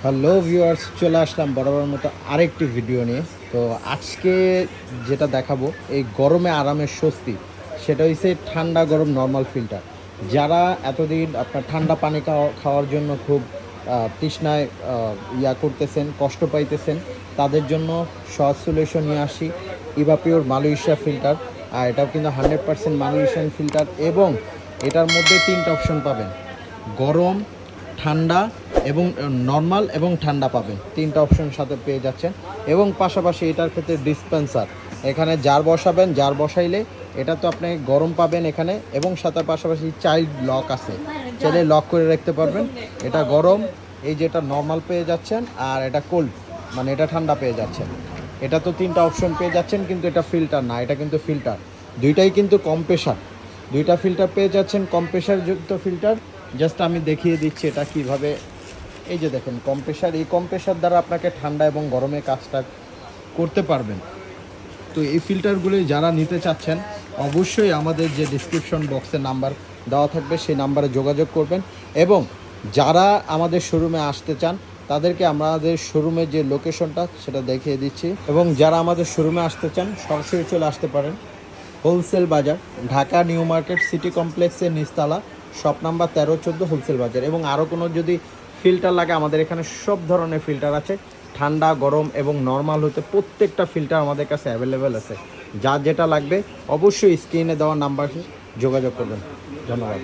Hello viewers, চলে আসলাম বরাবর মতো আরেকটি ভিডিও নিয়ে। তো আজকে যেটা দেখাবো এই গরমে আরামের স্বস্তি, সেটা হচ্ছে ঠান্ডা গরম নর্মাল ফিল্টার। যারা এতদিন আপনার ঠান্ডা পানি খাওয়ার জন্য খুব তৃষ্ণায় করতেছেন, কষ্ট পাইতেছেন, তাদের জন্য সহজ সলিউশন নিয়ে আসি ইভাপিওর মালয়েশিয়া ফিল্টার। আর এটাও কিন্তু 100% মালয়েশিয়ান ফিল্টার এবং এটার মধ্যে তিনটা অপশন পাবেন: গরম, ঠান্ডা এবং নর্মাল এবং ঠান্ডা পাবেন। তিনটা অপশন সাথে পেয়ে যাচ্ছেন। এবং পাশাপাশি এটার ক্ষেত্রে ডিসপেন্সার, এখানে জার বসাবেন, জার বসাইলে এটা তো আপনি গরম পাবেন এখানে, এবং সাথে পাশাপাশি চাইল্ড লক আছে, চাইলে লক করে রাখতে পারবেন। এটা গরম, এই যেটা নর্মাল পেয়ে যাচ্ছেন, আর এটা কোল্ড মানে এটা ঠান্ডা পেয়ে যাচ্ছেন। এটা তো তিনটা অপশন পেয়ে যাচ্ছেন, কিন্তু এটা ফিল্টার না, এটা কিন্তু ফিল্টার। দুইটাই কিন্তু কম্প্রেসার, দুইটা ফিল্টার পেয়ে যাচ্ছেন, কম্প্রেসারযুক্ত ফিল্টার। জাস্ট আমি দেখিয়ে দিচ্ছি এটা কিভাবে। এই যে দেখেন কম্প্রেসার, এই কম্প্রেসার দ্বারা আপনাকে ঠান্ডা এবং গরমে কাজটা করতে পারবেন। তো এই ফিল্টারগুলি যারা নিতে চাচ্ছেন অবশ্যই আমাদের যে ডিসক্রিপশন বক্সে নাম্বার দেওয়া থাকবে সেই নাম্বারে যোগাযোগ করবেন। এবং যারা আমাদের শোরুমে আসতে চান তাদেরকে আমাদের শোরুমের যে লোকেশনটা সেটা দেখিয়ে দিচ্ছি। এবং যারা আমাদের শোরুমে আসতে চান সরাসরি চলে আসতে পারেন হোলসেল বাজার, ঢাকা নিউ মার্কেট সিটি কমপ্লেক্সের নিচতলা, শপ নাম্বার 13-14 হোলসেল বাজার। এবং আরও কোনো যদি ফিল্টার লাগে, আমাদের এখানে সব ধরনের ফিল্টার আছে, ঠান্ডা গরম এবং নর্মাল হতে প্রত্যেকটা ফিল্টার আমাদের কাছে অ্যাভেলেবেল আছে। যা যেটা লাগবে অবশ্যই স্ক্রিনে দেওয়া নাম্বারে যোগাযোগ করবেন। ধন্যবাদ।